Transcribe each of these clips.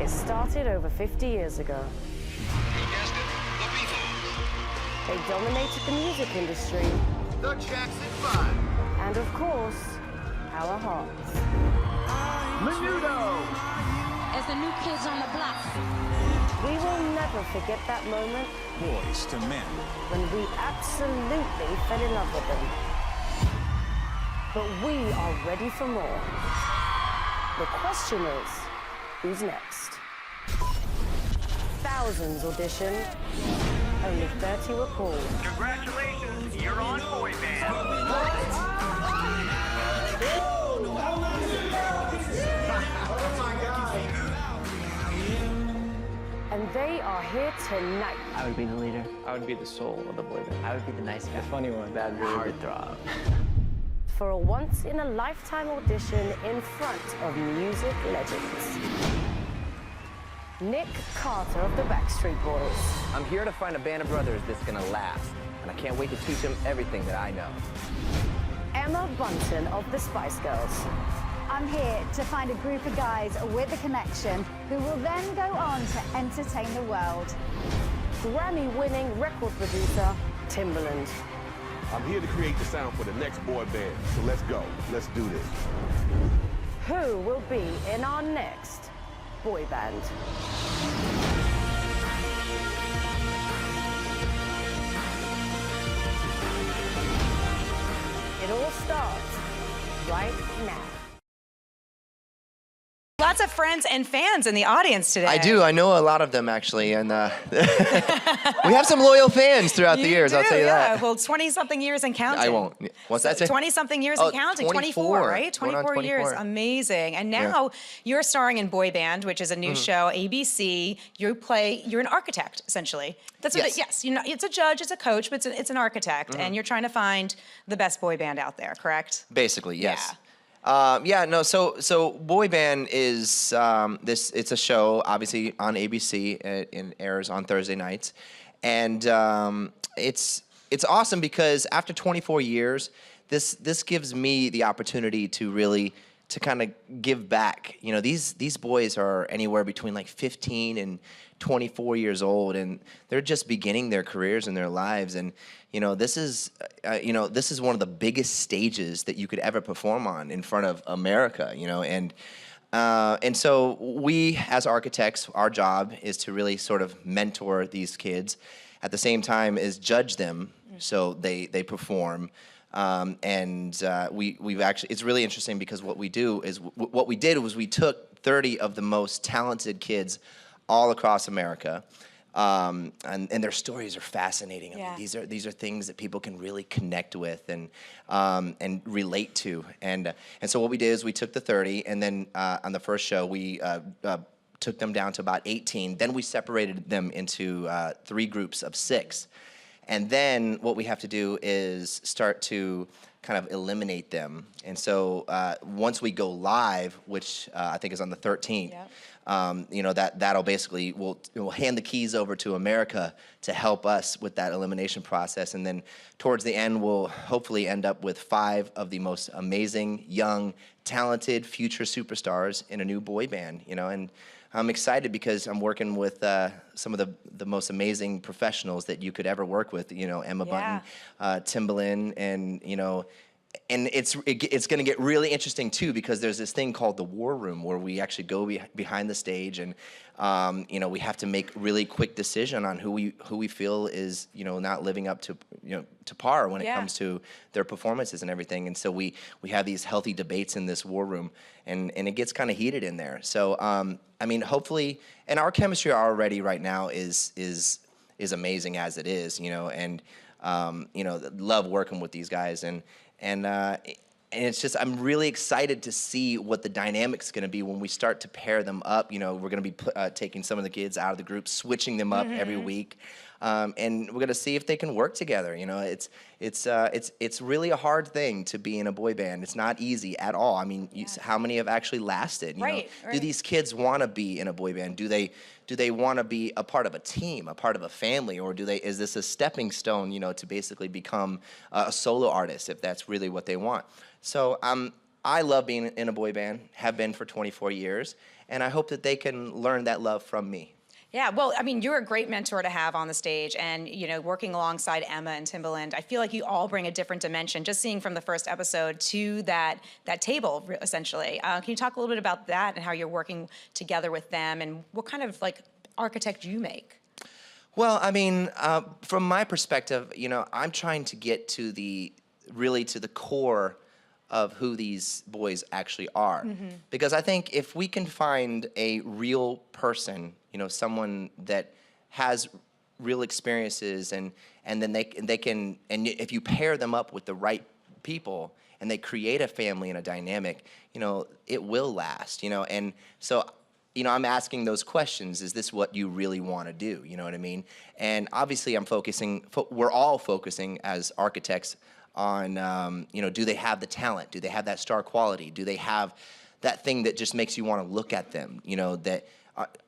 It started over 50 years ago. You guessed it, the Beatles. They dominated the music industry. The Jackson 5. And of course, our hearts. Menudo. As the new kids on the block. We will never forget that moment Boys to Men. when we absolutely fell in love with them. But we are ready for more. The question is, who's next? Thousands auditioned, only 30 were called. Congratulations, you're on Boy Band. And they are here tonight. I would be the leader. I would be the soul of the boy band. I would be the nice guy. The funny one. Bad heartthrob. For a once-in-a-lifetime audition in front of music legends. Nick Carter of the Backstreet Boys. I'm here to find a band of brothers that's gonna last, and I can't wait to teach them everything that I know. Emma Bunton of the Spice Girls. I'm here to find a group of guys with a connection who will then go on to entertain the world. Grammy-winning record producer, Timbaland. I'm here to create the sound for the next boy band, so let's go. Let's do this. Who will be in our next boy band? It all starts right now. Lots of friends and fans in the audience today. I do. I know a lot of them, actually, and we have some loyal fans throughout the years, I'll tell you that. Well, 20-something years and counting. I won't. What's that say? 20-something years Oh, and counting. 24, right? 24 years. Amazing. And now you're starring in Boy Band, which is a new show, ABC. You're an architect, essentially. That's what Yes. it's a judge, it's a coach, but it's an architect. And you're trying to find the best boy band out there, correct? Basically, yes. Yeah. So Boy Band is it's a show obviously on ABC. It airs on Thursday nights, and it's awesome because after 24 years, this gives me the opportunity to really to kind of give back. You know, these boys are anywhere between like 15 and 24 years old, and they're just beginning their careers and their lives. And you know, this is one of the biggest stages that you could ever perform on in front of America. You know, and so we as architects, our job is to really sort of mentor these kids, at the same time as judge them so they perform. We've actually, it's really interesting because what we do is, what we did was we took 30 of the most talented kids all across America, and their stories are fascinating. I mean, these are things that people can really connect with and relate to. And so what we did is we took the 30, and then on the first show we took them down to about 18. Then we separated them into 3 groups of 6. And then what we have to do is start to kind of eliminate them. And so once we go live, which I think is on the 13th, you know, that'll basically, we'll hand the keys over to America to help us with that elimination process. And then towards the end, we'll hopefully end up with 5 of the most amazing, young, talented future superstars in a new boy band, you know. And I'm excited because I'm working with some of the most amazing professionals that you could ever work with. You know, Emma Bunton, Timbaland, and you know, and it's going to get really interesting too because there's this thing called the war room where we actually go behind the stage and you know, we have to make really quick decision on who we feel is, you know, not living up to, you know, to par when it comes to their performances and everything. And so we have these healthy debates in this war room, and it gets kind of heated in there. So I mean, hopefully, and our chemistry already right now is amazing as it is, you know, and you know, love working with these guys, and it's just, I'm really excited to see what the dynamic's going to be when we start to pair them up. You know, we're going to be taking some of the kids out of the group, switching them up every week, and we're going to see if they can work together. You know, it's really a hard thing to be in a boy band. It's not easy at all. I mean, how many have actually lasted? You know? Do these kids want to be in a boy band? Do they want to be a part of a team, a part of a family, or is this a stepping stone, you know, to basically become a solo artist if that's really what they want? So I love being in a boy band, have been for 24 years, and I hope that they can learn that love from me. Yeah, well, I mean, you're a great mentor to have on the stage, and you know, working alongside Emma and Timbaland, I feel like you all bring a different dimension. Just seeing from the first episode to that table, essentially. Can you talk a little bit about that and how you're working together with them, and what kind of like architect you make? Well, I mean, from my perspective, you know, I'm trying to get to the core of who these boys actually are. Because I think if we can find a real person, you know, someone that has real experiences, and then they can, and if you pair them up with the right people and they create a family and a dynamic, you know, it will last, you know. And so, you know, I'm asking those questions. Is this what you really want to do? You know what I mean? And obviously we're all focusing as architects on, you know, do they have the talent? Do they have that star quality? Do they have that thing that just makes you want to look at them? You know, that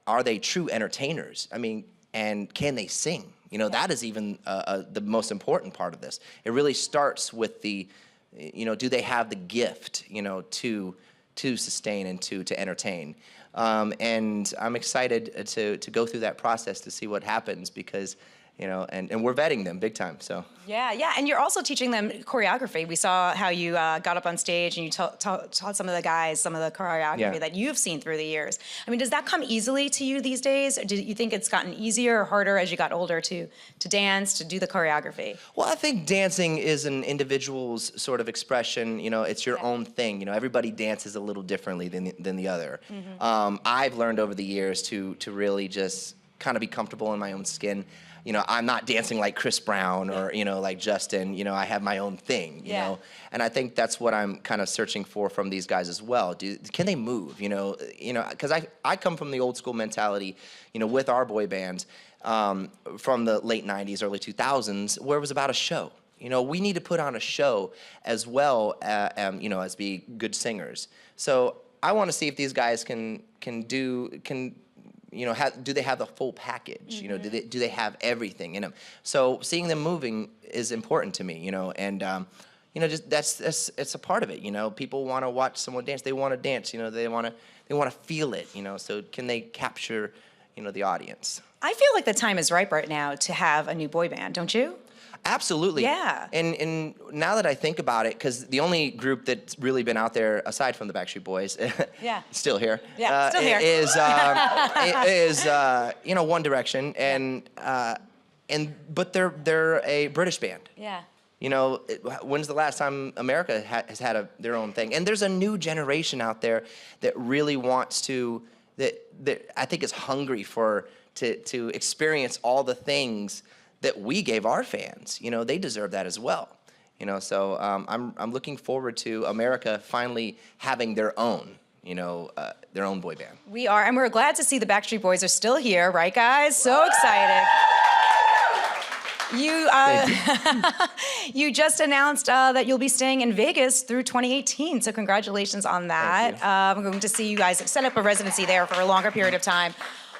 are they true entertainers? I mean, and can they sing? You know, that is even the most important part of this. It really starts with the, you know, do they have the gift, you know, to sustain and to entertain? And I'm excited to go through that process to see what happens, because, you know, and we're vetting them big time, so. Yeah, and you're also teaching them choreography. We saw how you got up on stage and you taught some of the guys some of the choreography that you've seen through the years. I mean, does that come easily to you these days? Or do you think it's gotten easier or harder as you got older to dance, to do the choreography? Well, I think dancing is an individual's sort of expression. You know, it's your own thing. You know, everybody dances a little differently than the other. I've learned over the years to really just kind of be comfortable in my own skin. You know, I'm not dancing like Chris Brown or, you know, like Justin. You know, I have my own thing, you know. And I think that's what I'm kind of searching for from these guys as well. Can they move, you know, because I come from the old school mentality, you know, with our boy bands from the late 90s, early 2000s, where it was about a show. You know, we need to put on a show as well, you know, as be good singers. So I want to see if these guys can you know, do they have the full package? You know, do they have everything in them? So seeing them moving is important to me, you know, and you know, just it's a part of it. You know, people want to watch someone dance. They want to dance. You know, they want to feel it. You know, so can they capture, you know, the audience? I feel like the time is ripe right now to have a new boy band, don't you? Absolutely. Yeah. And now that I think about it, because the only group that's really been out there, aside from the Backstreet Boys, still here, still here, is you know, One Direction, but they're a British band. Yeah. You know, when's the last time America has had their own thing? And there's a new generation out there that really wants to, that I think is hungry to experience all the things that we gave our fans. You know, they deserve that as well. You know, so I'm looking forward to America finally having their own, you know, their own boy band. We are, and we're glad to see the Backstreet Boys are still here, right, guys? So excited. You just announced that you'll be staying in Vegas through 2018, so congratulations on that. I'm going to see you guys set up a residency there for a longer period of time.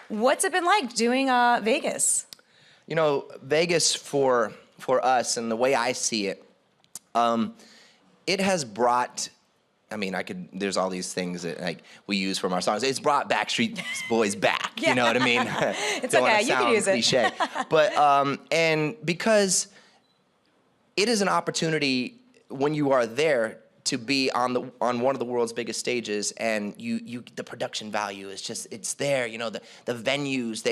What's it been like doing Vegas? You know, Vegas for us, and the way I see it, it has brought, I mean, there's all these things that like we use from our songs. It's brought Backstreet Boys back, you know what I mean? It's okay, you can use cliche. it. But, and because it is an opportunity when you are there to be on one of the world's biggest stages, and the production value is just, it's there, you know, the venues,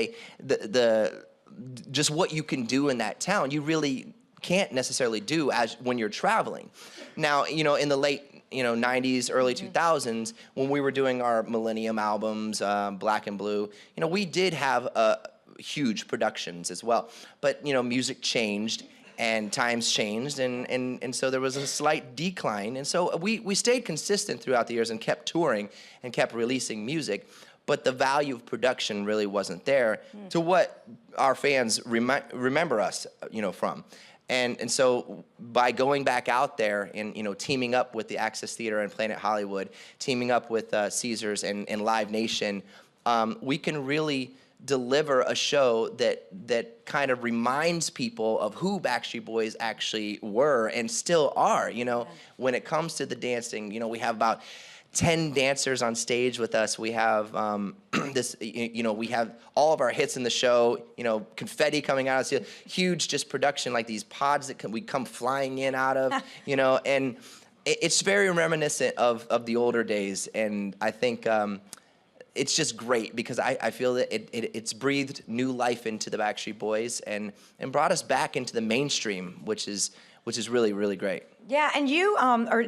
just what you can do in that town, you really can't necessarily do when you're traveling. Now, you know, in the late, you know, 90s, early 2000s, when we were doing our Millennium albums, Black and Blue, you know, we did have huge productions as well. But, you know, music changed and times changed, and so there was a slight decline. And so we stayed consistent throughout the years and kept touring and kept releasing music. But the value of production really wasn't there to what our fans remember us, you know, from. And so by going back out there and, you know, teaming up with the Access Theater and Planet Hollywood, teaming up with Caesars and Live Nation, we can really deliver a show that kind of reminds people of who Backstreet Boys actually were and still are. You know, when it comes to the dancing, you know, we have about 10 dancers on stage with us. We have we have all of our hits in the show, confetti coming out. It's a huge just production, like these pods that we come flying in out of, and it's very reminiscent of the older days. And I think it's just great because I feel that it's breathed new life into the Backstreet Boys and brought us back into the mainstream, which is really, really great. Yeah, and you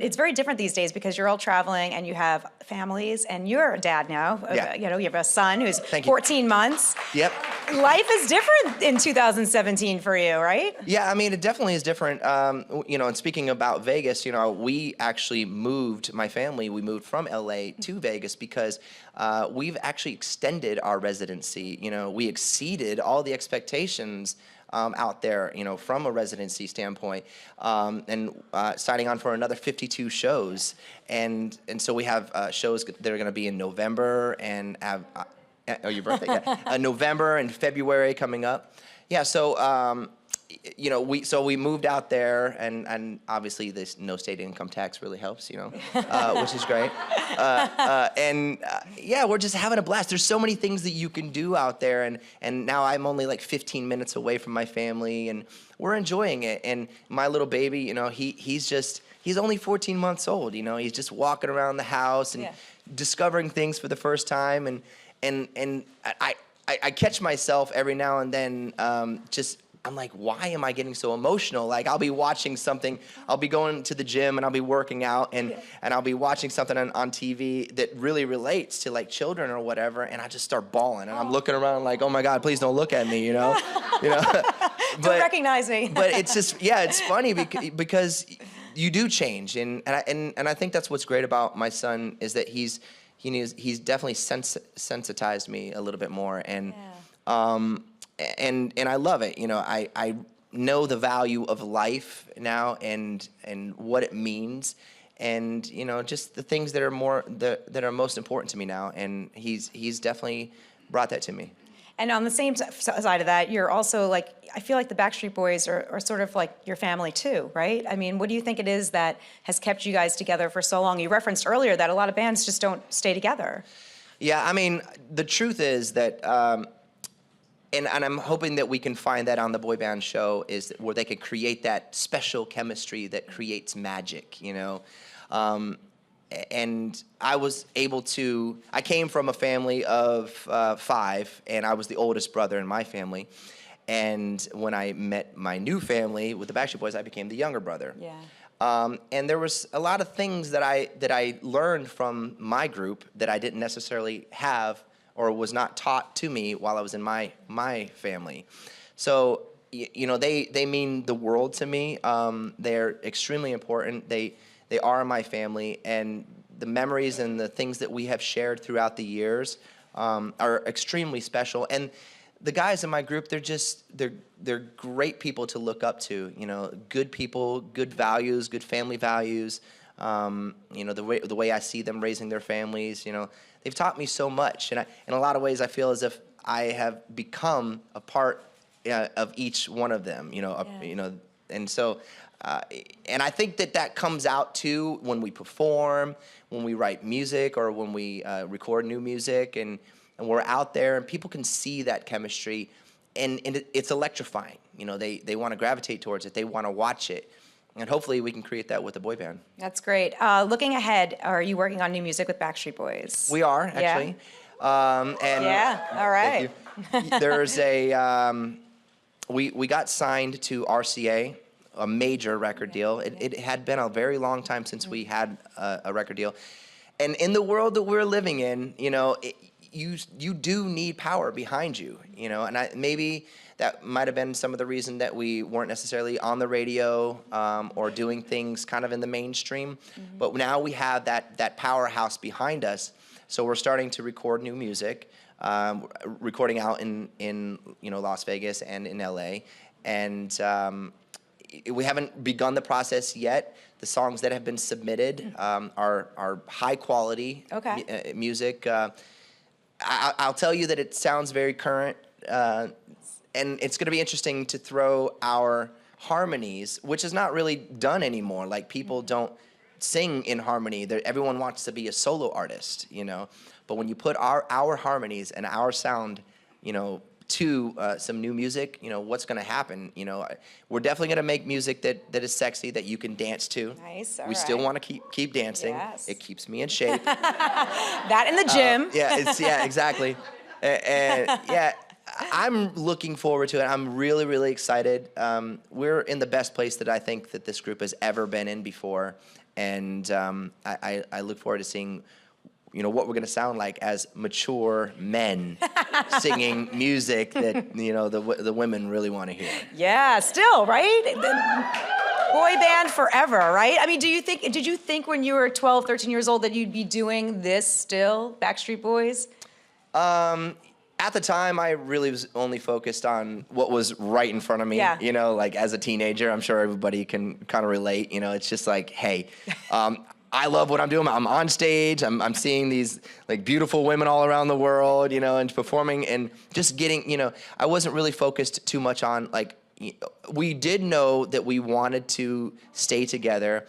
it's very different these days because you're all traveling and you have families, and you're a dad now. Yeah. You have a son who's Thank you. 14 months. Yep. Life is different in 2017 for you, right? Yeah, I mean, it definitely is different. And speaking about Vegas, we actually moved, my family, we moved from LA to Vegas because we've actually extended our residency. We exceeded all the expectations out there, from a residency standpoint, and signing on for another 52 shows. And so we have shows that are going to be in November and have, your birthday? Yeah. November and February coming up. Yeah, so, we moved out there, and obviously this no state income tax really helps, which is great. We're just having a blast. There's so many things that you can do out there, and now I'm only like 15 minutes away from my family, and we're enjoying it. And my little baby, he's only 14 months old. He's just walking around the house and discovering things for the first time, and I catch myself every now and then I'm like, why am I getting so emotional? Like, I'll be watching something, I'll be going to the gym and I'll be working out and I'll be watching something on TV that really relates to like children or whatever, and I just start bawling and I'm looking around like, oh my God, please don't look at me, Don't recognize me. But it's just, it's funny because you do change, and I think that's what's great about my son is that he's definitely sensitized me a little bit more, and I love it. I know the value of life now and what it means, and just the things that are most important to me now. And he's definitely brought that to me. And on the same side of that, you're also like, I feel like the Backstreet Boys are sort of like your family too, right? I mean, what do you think it is that has kept you guys together for so long? You referenced earlier that a lot of bands just don't stay together. Yeah, I mean, the truth is that, and I'm hoping that we can find that on the boy band show, is where they can create that special chemistry that creates magic, and I was able to, I came from a family of 5, and I was the oldest brother in my family. And when I met my new family with the Backstreet Boys, I became the younger brother. Yeah. And there was a lot of things that I learned from my group that I didn't necessarily have or was not taught to me while I was in my family. So, they mean the world to me. They're extremely important. They are my family, and the memories and the things that we have shared throughout the years are extremely special. And the guys in my group, they're great people to look up to. Good people, good values, good family values. The way I see them raising their families. They've taught me so much, and in a lot of ways, I feel as if I have become a part of each one of them. And so. And I think that comes out too when we perform, when we write music, or when we record new music, and we're out there and people can see that chemistry, and it's electrifying. They want to gravitate towards it. They want to watch it. And hopefully we can create that with the boy band. That's great. Looking ahead, are you working on new music with Backstreet Boys? We are, actually. Yeah? All right. There's we got signed to RCA, a major record deal. It had been a very long time since we had a record deal. And in the world that we're living in, you do need power behind you, and maybe that might have been some of the reason that we weren't necessarily on the radio or doing things kind of in the mainstream. Mm-hmm. But now we have that powerhouse behind us, so we're starting to record new music, recording out in Las Vegas and in LA, and we haven't begun the process yet. The songs that have been submitted are high quality music. I'll tell you that it sounds very current, and it's going to be interesting to throw our harmonies, which is not really done anymore. Like, people don't sing in harmony. Everyone wants to be a solo artist, you know. But when you put our harmonies and our sound, you know, to some new music, you know, what's going to happen? You know, we're definitely going to make music that is sexy, that you can dance to. Nice. We still want to keep dancing. Yes. It keeps me in shape. That in the gym. Yeah, exactly. And yeah, I'm looking forward to it. I'm really, really excited. We're in the best place that I think that this group has ever been in before, and I look forward to seeing, you know, what we're going to sound like as mature men singing music that, you know, the women really want to hear. Yeah, still, right? Boy band forever, right? I mean, did you think when you were 12, 13 years old that you'd be doing this still, Backstreet Boys? At the time, I really was only focused on what was right in front of me. Yeah. You know, like as a teenager, I'm sure everybody can kind of relate. You know, it's just like, hey, I love what I'm doing. I'm on stage. I'm seeing these like beautiful women all around the world, you know, and performing and just getting, you know, I wasn't really focused too much on like, we did know that we wanted to stay together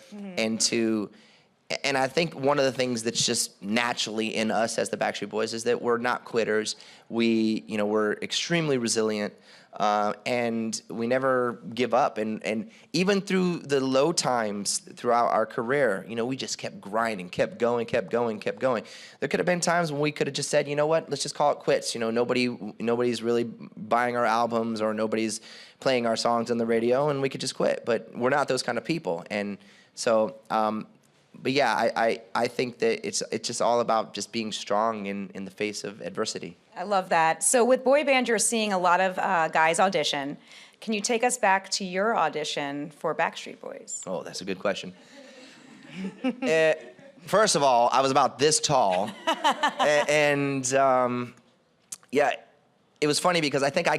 and I think one of the things that's just naturally in us as the Backstreet Boys is that we're not quitters. We, you know, we're extremely resilient. And we never give up. And even through the low times throughout our career, you know, we just kept grinding, kept going. There could have been times when we could have just said, you know what, let's just call it quits. You know, nobody's really buying our albums or nobody's playing our songs on the radio, and we could just quit. But we're not those kind of people. And so, but yeah, I think that it's just all about just being strong in the face of adversity. I love that. So with boy band, you're seeing a lot of guys audition. Can you take us back to your audition for Backstreet Boys? Oh, that's a good question. First of all, I was about this tall. Yeah, it was funny because I think I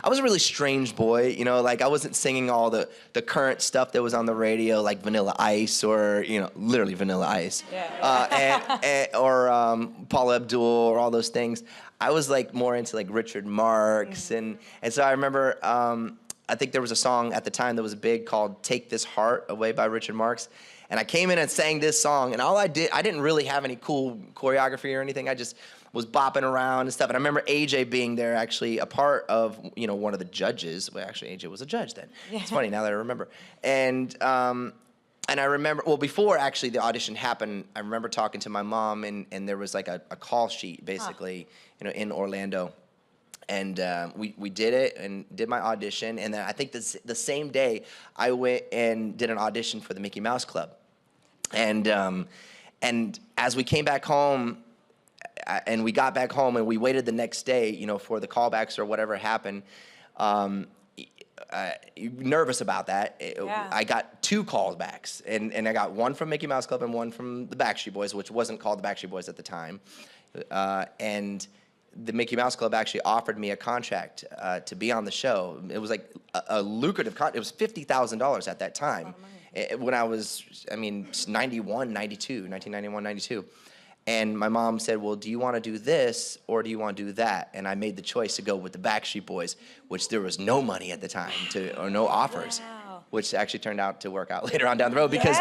was a really strange boy, you know, like I wasn't singing all the current stuff that was on the radio, like Vanilla Ice or, you know, literally Vanilla Ice. Yeah. Or Paula Abdul or all those things. I was like more into like Richard Marx. And so I remember, I think there was a song at the time that was big called Take This Heart Away by Richard Marx. And I came in and sang this song, and I didn't really have any cool choreography or anything. I just was bopping around and stuff. And I remember AJ being there, actually a part of, you know, one of the judges. Well, actually, AJ was a judge then. Yeah. It's funny now that I remember. And I remember, well, before actually the audition happened, I remember talking to my mom, and there was like a call sheet, basically, you know, in Orlando. And we did it and did my audition. And then I think the same day, I went and did an audition for the Mickey Mouse Club. And as we came back home, and we got back home and we waited the next day, you know, for the callbacks or whatever happened, nervous about that. Yeah. I got 2 callbacks, and I got one from Mickey Mouse Club and one from the Backstreet Boys, which wasn't called the Backstreet Boys at the time. And the Mickey Mouse Club actually offered me a contract to be on the show. It was like a lucrative contract. It was $50,000 at that time. When I was, 1991, 92. And my mom said, well, do you want to do this or do you want to do that? And I made the choice to go with the Backstreet Boys, which there was no money at the time, or no offers. Wow. Which actually turned out to work out later on down the road because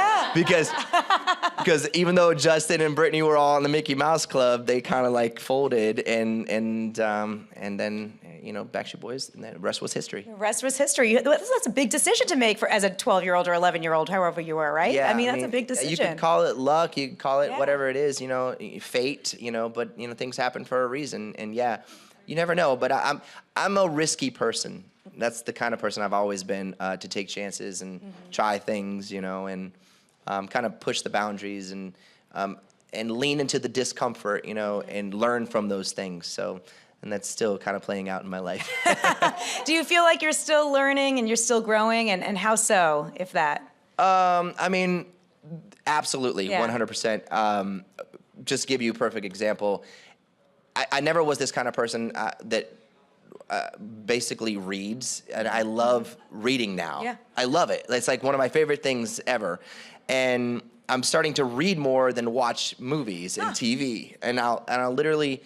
even though Justin and Brittany were all in the Mickey Mouse Club, they kind of like folded and then, you know, Backstreet Boys, and the rest was history. The rest was history. That's a big decision to make as a 12-year-old or 11-year-old, however you were, right? Yeah, that's a big decision. You can call it luck, you can call it whatever it is, you know, fate, you know, but, you know, things happen for a reason, and yeah, you never know, but I'm a risky person. That's the kind of person I've always been, to take chances and try things, you know, and kind of push the boundaries and lean into the discomfort, you know, and learn from those things. So, and that's still kind of playing out in my life. Do you feel like you're still learning and you're still growing, and how so, if that? Absolutely, 100%. Just give you a perfect example. I never was this kind of person that basically reads, and I love reading now. Yeah. I love it. It's like one of my favorite things ever. And I'm starting to read more than watch movies and TV. And I'll literally,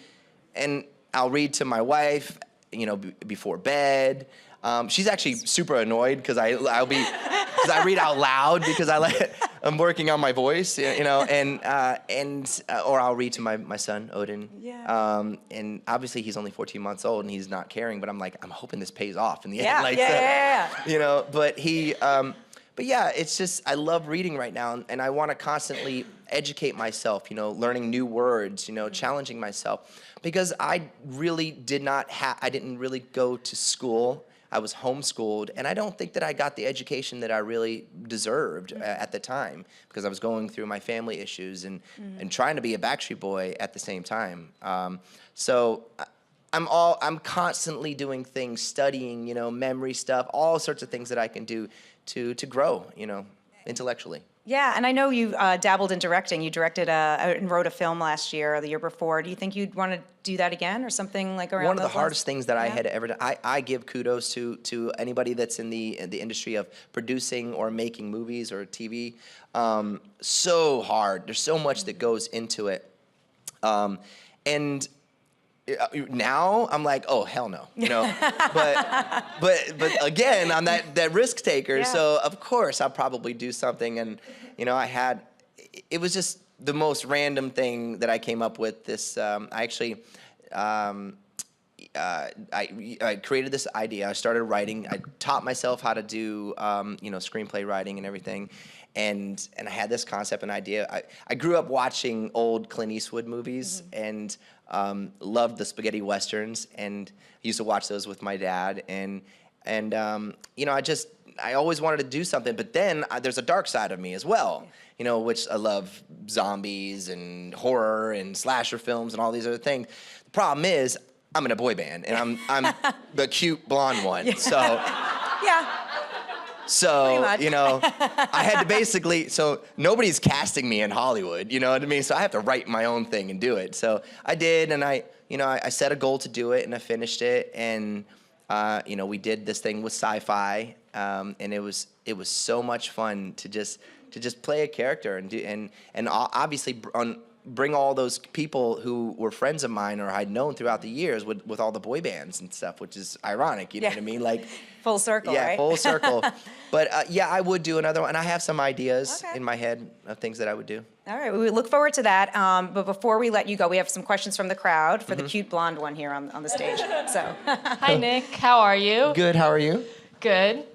and I'll read to my wife, you know, before bed. She's actually super annoyed because I'll be because I read out loud because I'm working on my voice, you know, or I'll read to my son Odin. Yeah. And obviously he's only 14 months old and he's not caring, but I'm like, I'm hoping this pays off in the Yeah, end. Like, yeah. You know, but yeah, it's just, I love reading right now, and I want to constantly educate myself, you know, learning new words, you know, challenging myself, because I really I didn't really go to school. I was homeschooled, and I don't think that I got the education that I really deserved at the time, because I was going through my family issues and trying to be a Backstreet Boy at the same time. So I'm constantly doing things, studying, you know, memory stuff, all sorts of things that I can do to grow, you know, intellectually. Yeah, and I know you dabbled in directing. You directed and wrote a film last year or the year before. Do you think you'd want to do that again or something like around One of the those hardest lines? things that I had ever done, I give kudos to anybody that's in the industry of producing or making movies or TV. So hard. There's so much that goes into it. And now I'm like, oh, hell no, you know. but again, I'm that risk taker, Yeah. so of course I'll probably do something. And you know, it was just the most random thing that I came up with. This I actually I created this idea. I started writing. I taught myself how to do you know, screenplay writing and everything. And I had this concept and idea. I grew up watching old Clint Eastwood movies and loved the spaghetti westerns, and I used to watch those with my dad. And you know, I always wanted to do something, but then there's a dark side of me as well, you know, which I love zombies and horror and slasher films and all these other things. The problem is I'm in a boy band, and I'm the cute blonde one. Yeah. So. Yeah. So, you know, I had to basically, so nobody's casting me in Hollywood, you know what I mean? So I have to write my own thing and do it. So I did, and I set a goal to do it, and I finished it. And, you know, we did this thing with sci-fi, and it was so much fun to just play a character and obviously bring all those people who were friends of mine or I'd known throughout the years with all the boy bands and stuff, which is ironic, you know what I mean? Like, full circle, yeah, right? full circle. But yeah, I would do another one, and I have some ideas in my head of things that I would do. All right, we look forward to that. But before we let you go, we have some questions from the crowd for the cute blonde one here on the stage. So, hi Nick, how are you? Good. How are you? Good.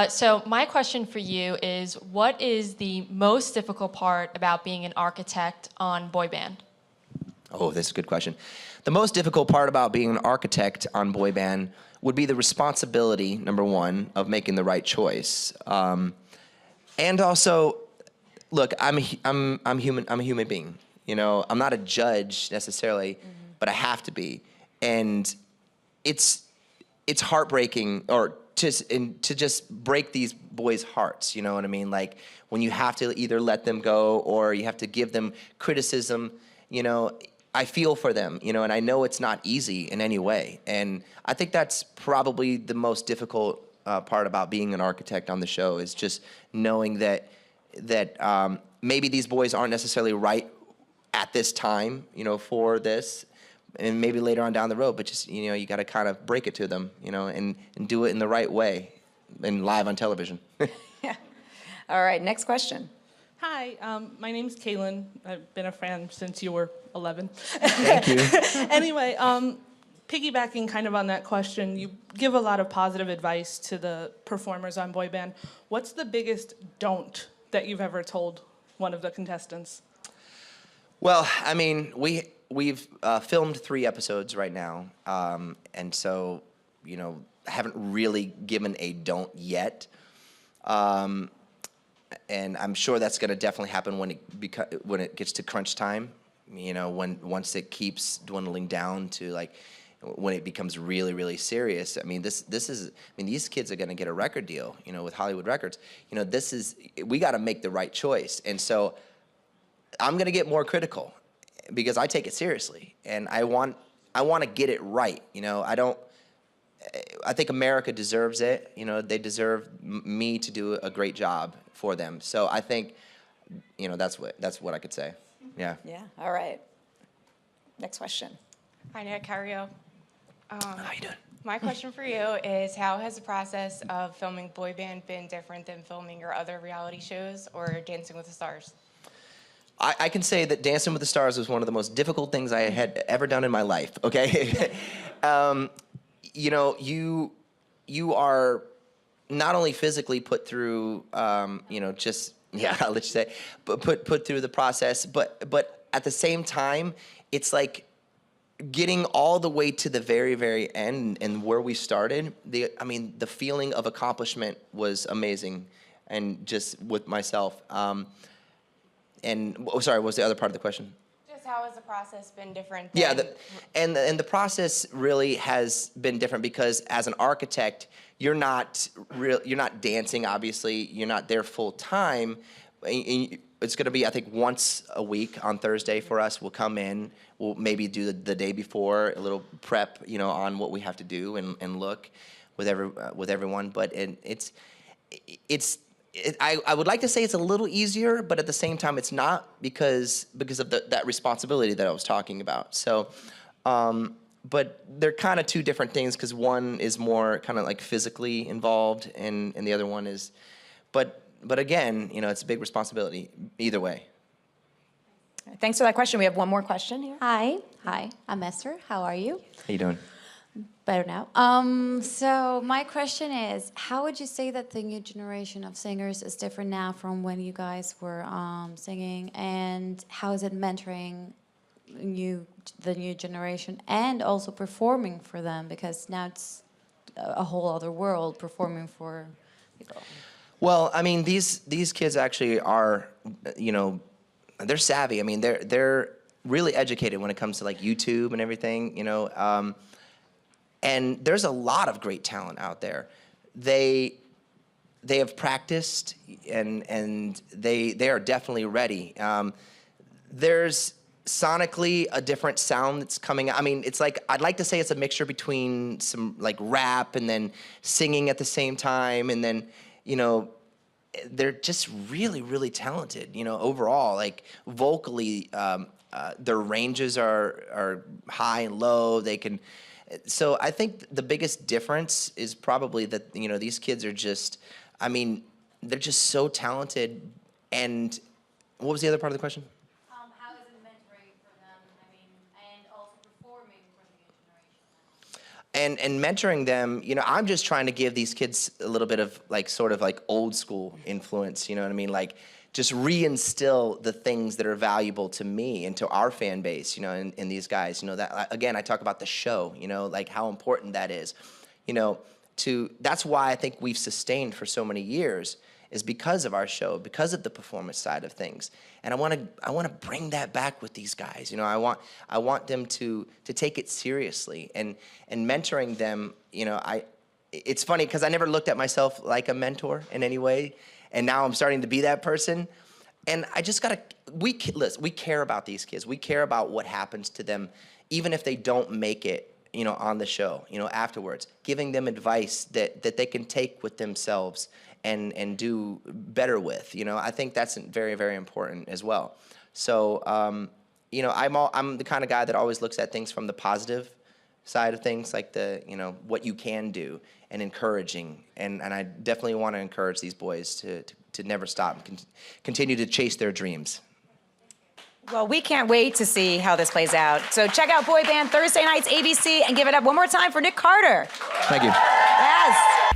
So my question for you is, what is the most difficult part about being an architect on boy band? Oh, that's a good question. The most difficult part about being an architect on boy band would be the responsibility, number one, of making the right choice, and also, look, I'm human. I'm a human being. You know, I'm not a judge necessarily, but I have to be, and it's heartbreaking, or to just break these boys' hearts. You know what I mean? Like when you have to either let them go or you have to give them criticism. You know, I feel for them, you know, and I know it's not easy in any way. And I think that's probably the most difficult part about being an architect on the show, is just knowing that maybe these boys aren't necessarily right at this time, you know, for this, and maybe later on down the road, but just, you know, you got to kind of break it to them, you know, and do it in the right way and live on television. yeah. All right, next question. Hi, my name's Kaylin. I've been a fan since you were 11. Thank you. Anyway, piggybacking kind of on that question, you give a lot of positive advice to the performers on boy band. What's the biggest don't that you've ever told one of the contestants? Well, I mean, we've filmed 3 episodes right now, and so, you know, I haven't really given a don't yet. And I'm sure that's going to definitely happen when it gets to crunch time. You know, once it keeps dwindling down to, like, when it becomes really, really serious. I mean, these kids are going to get a record deal, you know, with Hollywood Records. You know, we got to make the right choice. And so I'm going to get more critical because I take it seriously, and I want to get it right. You know, I think America deserves it. You know, they deserve me to do a great job for them. So I think, you know, that's what I could say. Yeah. Yeah. All right. Next question. Hi, Nick. How are you? How you doing? My question for you is, how has the process of filming boy band been different than filming your other reality shows or Dancing with the Stars? I can say that Dancing with the Stars was one of the most difficult things I had ever done in my life, okay? You know, you are not only physically put through, you know, just, yeah, I'll let you say, but put through the process, but at the same time, it's like getting all the way to the very, very end and where we started. I mean, the feeling of accomplishment was amazing, and just with myself. And sorry, what was the other part of the question? Just how has the process been different? Yeah, than and the process really has been different because as an architect, you're not dancing. Obviously, you're not there full time. It's going to be, I think, once a week on Thursday for us. We'll come in. We'll maybe do the day before a little prep, you know, on what we have to do and look with everyone. But I would like to say it's a little easier, but at the same time, it's not because of that responsibility that I was talking about. So, but they're kind of two different things because one is more kind of like physically involved, and the other one is, but again, you know, it's a big responsibility either way. Thanks for that question. We have one more question here. Hi, I'm Esther. How are you? How you doing? Better now. So my question is, how would you say that the new generation of singers is different now from when you guys were singing, and how is it mentoring the new generation and also performing for them, because now it's a whole other world performing for people? Well, I mean, these kids actually are, you know, they're savvy. I mean, they're really educated when it comes to like YouTube and everything, you know. And there's a lot of great talent out there. They have practiced and they are definitely ready. There's sonically a different sound that's coming out. I mean, it's like, I'd like to say it's a mixture between some like rap and then singing at the same time, and then, you know, they're just really, really talented, you know, overall. Like vocally, their ranges are high and low. They can. So I think the biggest difference is probably that, you know, these kids are just, I mean, they're just so talented. And what was the other part of the question? How is it mentoring for them? I mean, and also performing for the new generation? And mentoring them, you know, I'm just trying to give these kids a little bit of like sort of like old school influence, you know what I mean? Like just reinstill the things that are valuable to me and to our fan base, you know, in these guys. You know, that again, I talk about the show, you know, like how important that is, you know, that's why I think we've sustained for so many years, is because of our show, because of the performance side of things. And I want to bring that back with these guys. You know, I want them to take it seriously, and mentoring them, you know, it's funny because I never looked at myself like a mentor in any way. And now I'm starting to be that person. And I just we care about these kids. We care about what happens to them, even if they don't make it, you know, on the show, you know, afterwards, giving them advice that they can take with themselves and do better with, you know. I think that's very, very important as well. So, you know, I'm the kind of guy that always looks at things from the positive side of things, like you know, what you can do, and encouraging. And I definitely want to encourage these boys to never stop and continue to chase their dreams. Well, we can't wait to see how this plays out. So check out Boy Band Thursday nights, ABC, and give it up one more time for Nick Carter. Thank you. Yes.